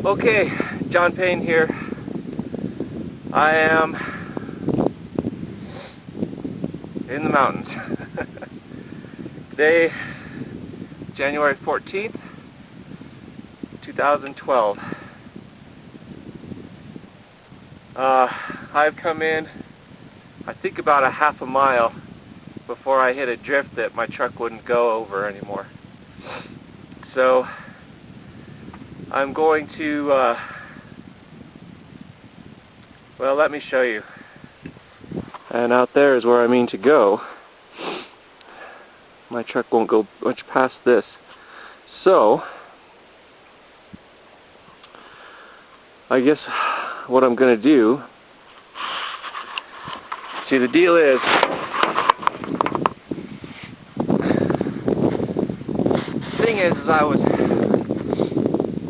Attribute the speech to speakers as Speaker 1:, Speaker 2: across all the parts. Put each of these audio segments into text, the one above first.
Speaker 1: Okay, John Payne here. I am in the mountains. Today, January 14th, 2012. I've come in, I think about a half a mile before I hit a drift that my truck wouldn't go over anymore. So, I'm going to, well, let me show you. And out there is where I mean to go. My truck won't go much past this. So, I guess what I'm going to do, see, the deal is,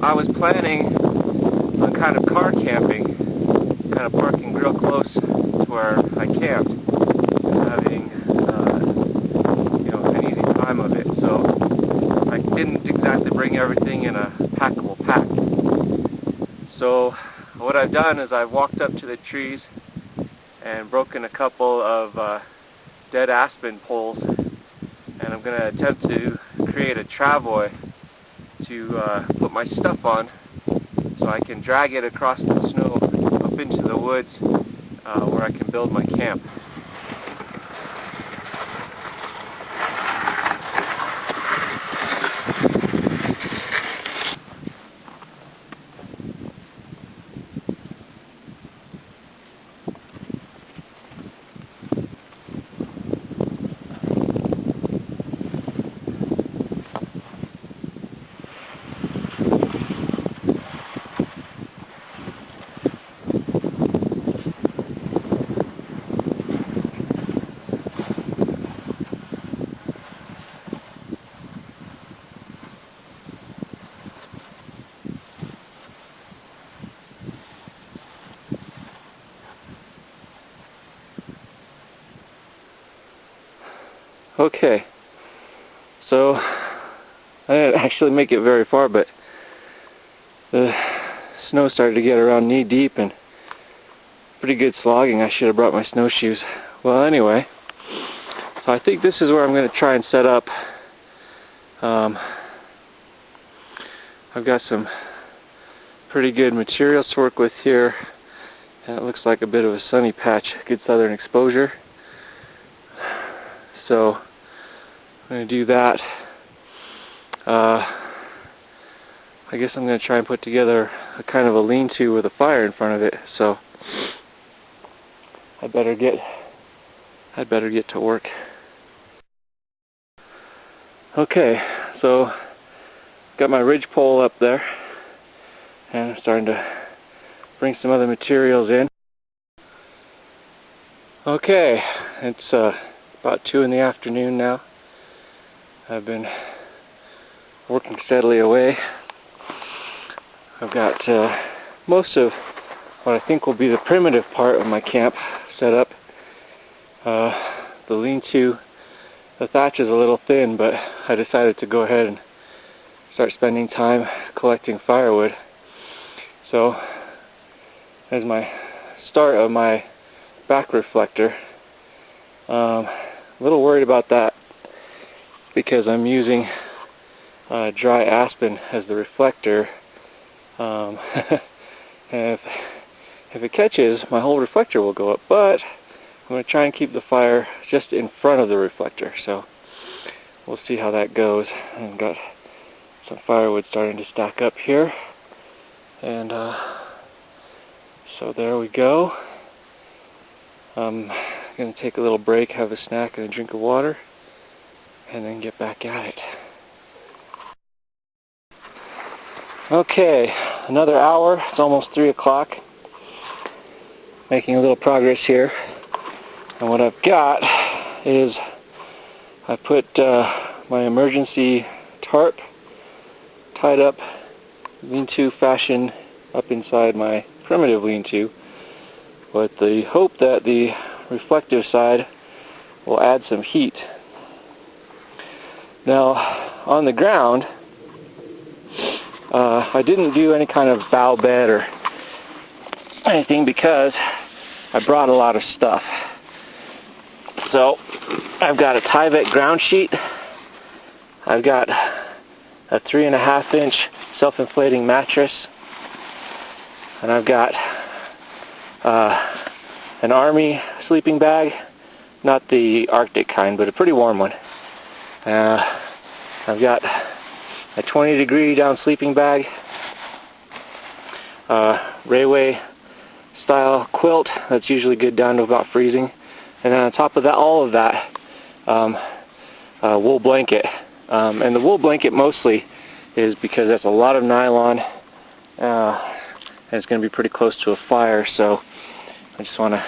Speaker 1: I was planning on kind of car camping, kind of parking real close to where I camped, and having an easy time of it. So I didn't exactly bring everything in a packable pack. So what I've done is I've walked up to the trees and broken a couple of dead aspen poles, and I'm going to attempt to create a travoy to put my stuff on so I can drag it across the snow up into the woods where I can build my camp. Okay, so I didn't actually make it very far, but the snow started to get around knee deep and pretty good slogging. I should have brought my snowshoes. Well, anyway, so I think this is where I'm going to try and set up. I've got some pretty good materials to work with here. And it looks like a bit of a sunny patch, good southern exposure. So I'm going to do that. I guess I'm going to try and put together a kind of a lean-to with a fire in front of it. So I'd better get to work. Okay, so got my ridge pole up there, and I'm starting to bring some other materials in. Okay, it's about 2 in the afternoon now. I've been working steadily away. I've got most of what I think will be the primitive part of my camp set up. The lean-to, the thatch is a little thin, but I decided to go ahead and start spending time collecting firewood. So, as my start of my back reflector, a little worried about that because I'm using dry aspen as the reflector. And if it catches, my whole reflector will go up, but I'm going to try and keep the fire just in front of the reflector, so we'll see how that goes. I've got some firewood starting to stack up here, and so there we go. I'm going to take a little break, have a snack and a drink of water, and then get back at it. Okay, another hour. It's almost 3 o'clock. Making a little progress here. And what I've got is I put my emergency tarp tied up lean-to fashion up inside my primitive lean-to with the hope that the reflective side will add some heat. Now, on the ground, I didn't do any kind of bow bed or anything because I brought a lot of stuff. So I've got a Tyvek ground sheet. I've got a 3.5-inch self-inflating mattress. And I've got an Army sleeping bag. Not the Arctic kind, but a pretty warm one. I've got a 20-degree down sleeping bag. Rayway style quilt that's usually good down to about freezing. And then on top of that, all of that, wool blanket. And the wool blanket mostly is because that's a lot of nylon, and it's going to be pretty close to a fire, so I just want to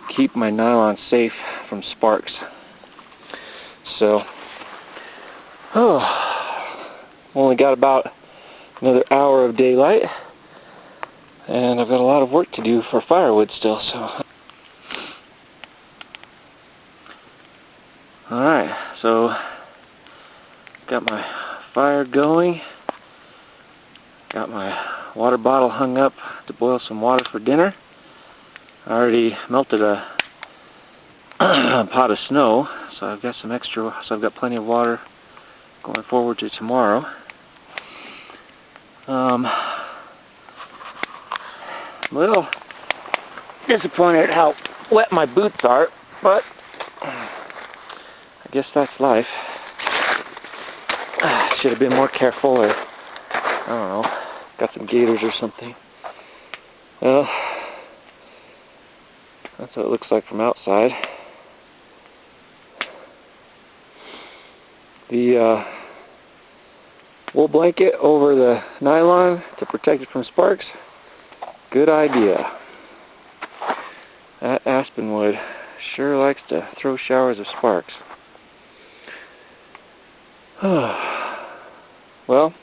Speaker 1: keep my nylon safe from sparks. So, only got about another hour of daylight, and I've got a lot of work to do for firewood still, so. Alright, so got my fire going, got my water bottle hung up to boil some water for dinner. I already melted a pot of snow, so I've got some extra, so I've got plenty of water going forward to tomorrow. I'm a little disappointed at how wet my boots are, but I guess that's life. Should have been more careful, or I don't know, got some gaiters or something. Well, that's what it looks like from outside. The wool blanket over the nylon to protect it from sparks, good idea. That aspenwood sure likes to throw showers of sparks. Well,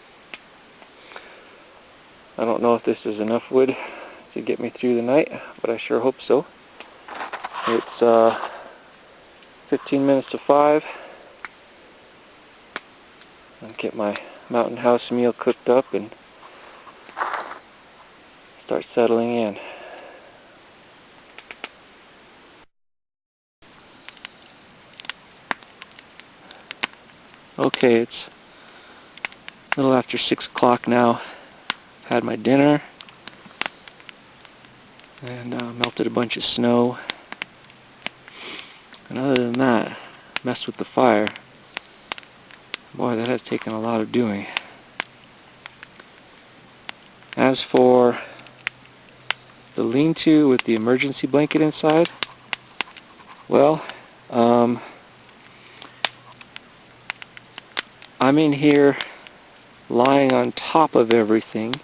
Speaker 1: I don't know if this is enough wood to get me through the night, but I sure hope so. It's 15 minutes to 5. I'll get my Mountain House meal cooked up and start settling in. Okay, it's a little after 6 o'clock now. Had my dinner and melted a bunch of snow. And other than that, messed with the fire. Boy, that has taken a lot of doing. As for the lean-to with the emergency blanket inside, well, I'm in here lying on top of everything,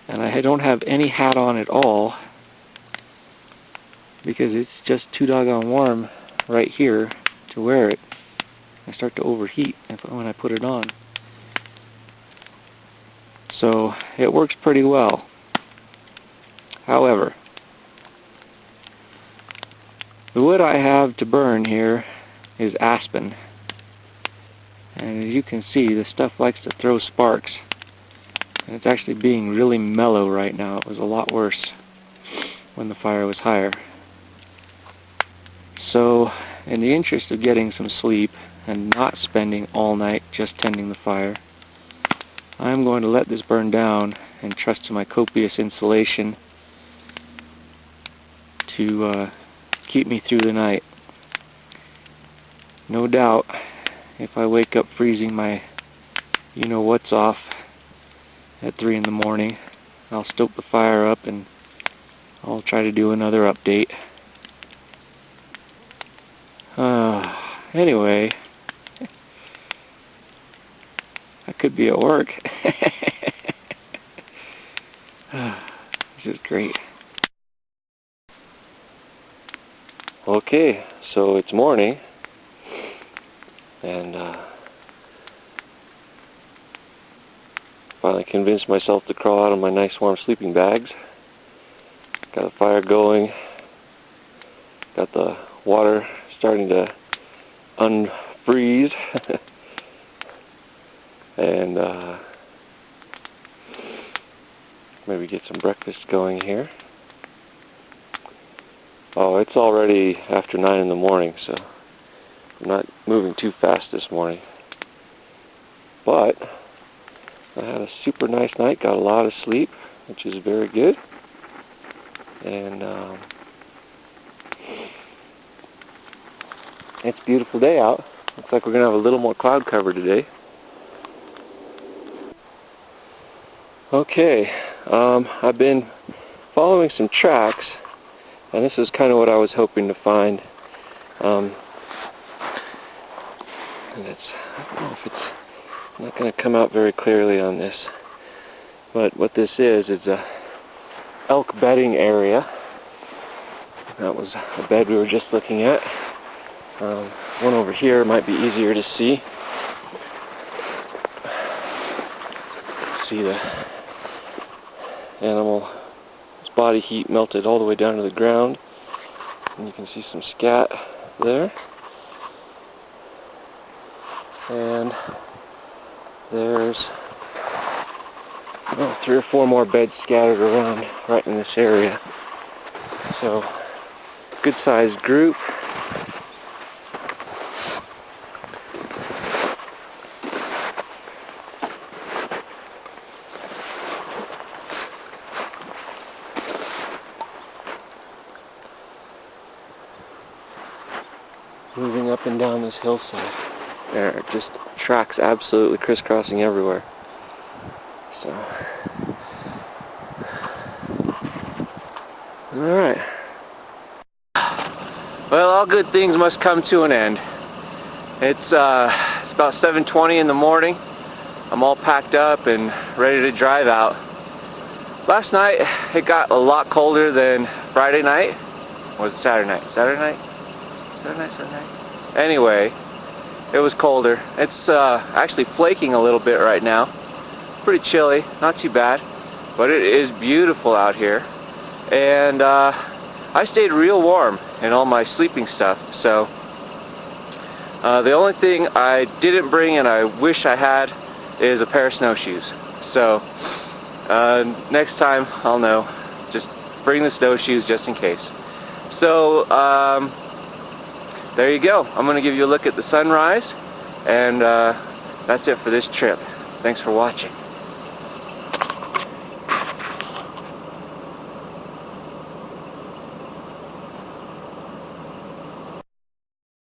Speaker 1: and I don't have any hat on at all because it's just too doggone warm right here to wear it. I start to overheat when I put it on. So it works pretty well. However, the wood I have to burn here is aspen. And as you can see, the stuff likes to throw sparks. And it's actually being really mellow right now. It was a lot worse when the fire was higher. So, in the interest of getting some sleep and not spending all night just tending the fire, I'm going to let this burn down and trust to my copious insulation to keep me through the night. No doubt, if I wake up freezing my you-know-what's off at 3 in the morning, I'll stoke the fire up and I'll try to do another update. Anyway, I could be at work. This is great. Okay, so it's morning, and finally convinced myself to crawl out of my nice warm sleeping bags. Got the fire going, got the water starting to unfreeze, and Maybe get some breakfast going here. Oh, it's already after 9 in the morning, so I'm not moving too fast this morning. But I had a super nice night, got a lot of sleep, which is very good. And it's a beautiful day out. Looks like we're going to have a little more cloud cover today. Okay, I've been following some tracks, and this is kind of what I was hoping to find. And I don't know if it's not going to come out very clearly on this, but what this is a elk bedding area. That was a bed we were just looking at. One over here might be easier to see. See the animal's body heat melted all the way down to the ground, and you can see some scat there. And there's 3 or 4 more beds scattered around right in this area. So, good sized group. Moving up and down this hillside. There are just tracks absolutely crisscrossing everywhere. So, alright. Well, all good things must come to an end. It's about 7:20 in the morning. I'm all packed up and ready to drive out. Last night it got a lot colder than Friday night. Or was it Saturday night? Saturday night? Saturday night? Anyway, it was colder. It's actually flaking a little bit right now. Pretty chilly, not too bad, but it is beautiful out here. And I stayed real warm in all my sleeping stuff, so the only thing I didn't bring and I wish I had is a pair of snowshoes. So next time I'll know. Just bring the snowshoes just in case. So there you go. I'm going to give you a look at the sunrise, and that's it for this trip. Thanks for watching.